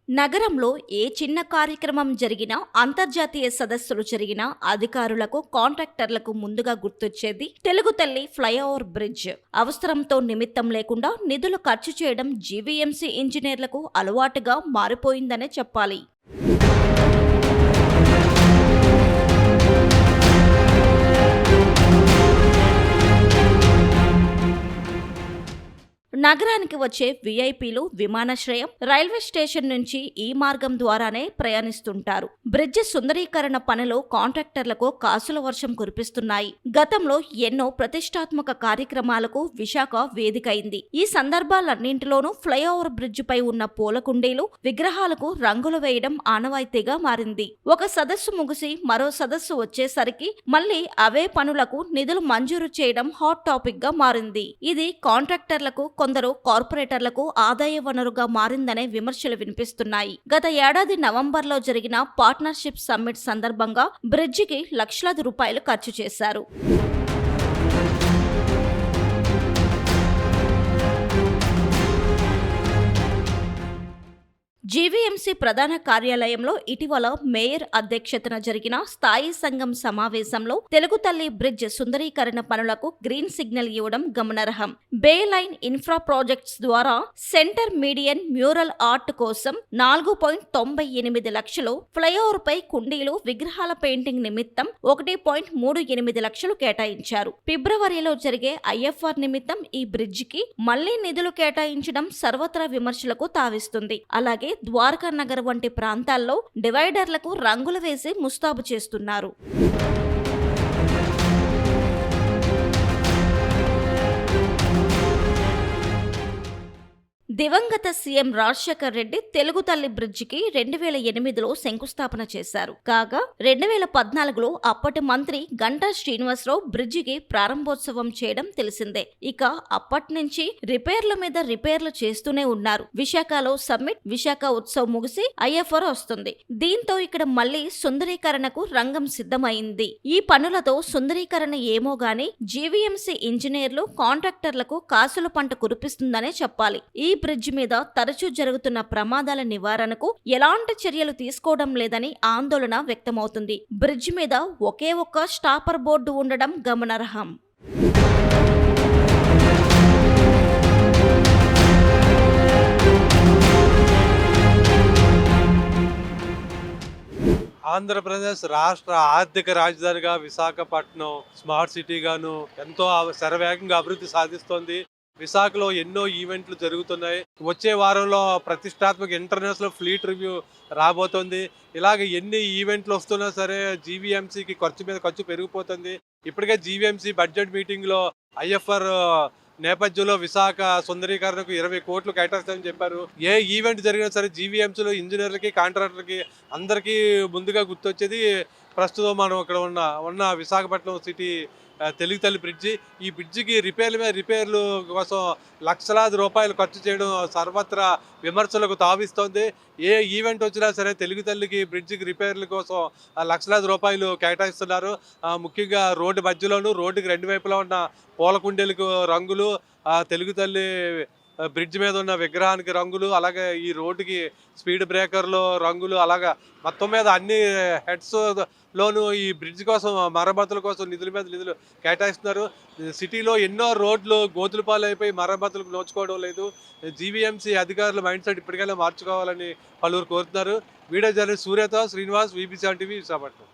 నగరంలో ఏ చిన్న కార్యక్రమం జరిగినా, అంతర్జాతీయ సదస్సులు జరిగినా అధికారులకు, కాంట్రాక్టర్లకు ముందుగా గుర్తొచ్చేది తెలుగు తల్లి ఫ్లైఓవర్ బ్రిడ్జ్. అవసరంతో నిమిత్తం లేకుండా నిధులు ఖర్చు చేయడం జీవీఎంసీ ఇంజనీర్లకు అలవాటుగా మారిపోయిందనే చెప్పాలి. నగరానికి వచ్చే వీఐపీలు విమానాశ్రయం, రైల్వే స్టేషన్ నుంచి ఈ మార్గం ద్వారానే ప్రయాణిస్తుంటారు. బ్రిడ్జి సుందరీకరణ పనిలో కాంట్రాక్టర్లకు కాసుల వర్షం కురిపిస్తున్నాయి. గతంలో ఎన్నో ప్రతిష్టాత్మక కార్యక్రమాలకు విశాఖ వేదికైంది. ఈ సందర్భాలన్నింటిలోనూ ఫ్లైఓవర్ బ్రిడ్జిపై ఉన్న పూల కుండీలు, విగ్రహాలకు రంగులు వేయడం ఆనవాయితీగా మారింది. ఒక సదస్సు ముగిసి మరో సదస్సు వచ్చేసరికి మళ్లీ అవే పనులకు నిధులు మంజూరు చేయడం హాట్ టాపిక్ గా మారింది. ఇది కాంట్రాక్టర్లకు, కొందరు కార్పొరేటర్లకు ఆదాయ వనరుగా మారిందనే విమర్శలు వినిపిస్తున్నాయి. గత ఏడాది నవంబర్లో జరిగిన పార్ట్నర్షిప్ సమ్మిట్ సందర్భంగా బ్రిడ్జికి లక్షలాది రూపాయలు ఖర్చు చేశారు. జీవీఎంసీ ప్రధాన కార్యాలయంలో ఇటీవల మేయర్ అధ్యక్షతన జరిగిన స్థాయి సంఘం సమావేశంలో తెలుగు తల్లి బ్రిడ్జ్ సుందరీకరణ పనులకు గ్రీన్ సిగ్నల్ ఇవ్వడం గమనార్హం. బే లైన్ ఇన్ఫ్రా ప్రాజెక్ట్స్ ద్వారా సెంటర్ మీడియన్ మ్యూరల్ ఆర్ట్ కోసం 4.98 లక్షలు, ఫ్లైఓవర్ పై కుండీలు, విగ్రహాల పెయింటింగ్ నిమిత్తం 1.38 లక్షలు కేటాయించారు. ఫిబ్రవరిలో జరిగే ఐఎఫ్ఆర్ నిమిత్తం ఈ బ్రిడ్జికి మళ్లీ నిధులు కేటాయించడం సర్వత్రా విమర్శలకు తావిస్తుంది. అలాగే ద్వారకా నగర్ వంటి ప్రాంతాల్లో డివైడర్లకు రంగులు వేసి ముస్తాబు చేస్తున్నారు. దివంగత సీఎం రాజశేఖర్ రెడ్డి తెలుగు తల్లి బ్రిడ్జికి 2008లో శంకుస్థాపన చేశారు. కాగా 2014లో అప్పటి మంత్రి గంటా శ్రీనివాసరావు బ్రిడ్జికి ప్రారంభోత్సవం చేయడం తెలిసిందే. ఇక అప్పటి నుంచి రిపేర్ల మీద రిపేర్లు చేస్తూనే ఉన్నారు. విశాఖలో సమ్మిట్, విశాఖ ఉత్సవ్ ముగిసి ఐఎఫ్ఆర్ వస్తుంది. దీంతో ఇక్కడ మళ్లీ సుందరీకరణకు రంగం సిద్ధమైంది. ఈ పనులతో సుందరీకరణ ఏమో గాని జీవీఎంసీ ఇంజనీర్లు, కాంట్రాక్టర్లకు కాసుల పంట కురిపిస్తుందనే చెప్పాలి. ఈ బ్రిడ్జి మీద తరచూ జరుగుతున్న ప్రమాదాల నివారణకు ఎలాంటి చర్యలు తీసుకోవడం లేదని ఆందోళన వ్యక్తమవుతుంది. బ్రిడ్జి మీద ఒకే ఒక్క స్టాపర్ బోర్డు ఉండడం గమనార్హం. ఆంధ్రప్రదేశ్ రాష్ట్ర ఆర్థిక రాజధానిగా విశాఖపట్నం స్మార్ట్ సిటీగాను ఎంతో శరవేగంగా అభివృద్ధి సాధిస్తోంది. విశాఖలో ఎన్నో ఈవెంట్లు జరుగుతున్నాయి. వచ్చే వారంలో ప్రతిష్టాత్మక ఇంటర్నేషనల్ ఫ్లీట్ రివ్యూ రాబోతోంది. ఇలాగ ఎన్ని ఈవెంట్లు వస్తున్నా సరే జీవీఎంసీకి ఖర్చు మీద ఖర్చు పెరిగిపోతుంది. ఇప్పటికే జీవీఎంసీ బడ్జెట్ మీటింగ్లో ఐఎఫ్ఆర్ నేపథ్యంలో విశాఖ సుందరీకరణకు 20 కోట్లు కేటాయిస్తామని చెప్పారు. ఏ ఈవెంట్ జరిగినా సరే జీవీఎంసీలో ఇంజనీర్లకి, కాంట్రాక్టర్లకి అందరికీ ముందుగా గుర్తొచ్చేది ప్రస్తుతం మనం ఇక్కడ ఉన్న విశాఖపట్నం సిటీ తెలుగు తల్లి బ్రిడ్జి. ఈ బ్రిడ్జికి రిపేర్ల మీద రిపేర్లు కోసం లక్షలాది రూపాయలు ఖర్చు చేయడం సర్వత్రా విమర్శలకు తావిస్తోంది. ఏ ఈవెంట్ వచ్చినా సరే తెలుగు తల్లికి బ్రిడ్జికి రిపేర్ల కోసం లక్షలాది రూపాయలు కేటాయిస్తున్నారు. ముఖ్యంగా రోడ్డు మధ్యలోనూ, రోడ్డుకి రెండు వైపులా ఉన్న పూల కుండీలకు రంగులు, తెలుగు తల్లి బ్రిడ్జ్ మీద ఉన్న విగ్రహానికి రంగులు, అలాగే ఈ రోడ్డుకి స్పీడ్ బ్రేకర్లు రంగులు, అలాగా మొత్తం మీద అన్ని హెడ్స్ లోను ఈ బ్రిడ్జ్ కోసం, మరమ్మతుల కోసం నిధుల మీద నిధులు కేటాయిస్తున్నారు. సిటీలో ఎన్నో రోడ్లు గోతుల పాలైపోయి మరమ్మతులకు నోచుకోవడం లేదు. జీవీఎంసీ అధికారుల మైండ్ సెట్ ఇప్పటికైనా మార్చుకోవాలని పలువురు కోరుతున్నారు. వీడియో జర్నలిస్ట్ సూర్యతో శ్రీనివాస్, VB7 టీవీ, విశాఖపట్నం.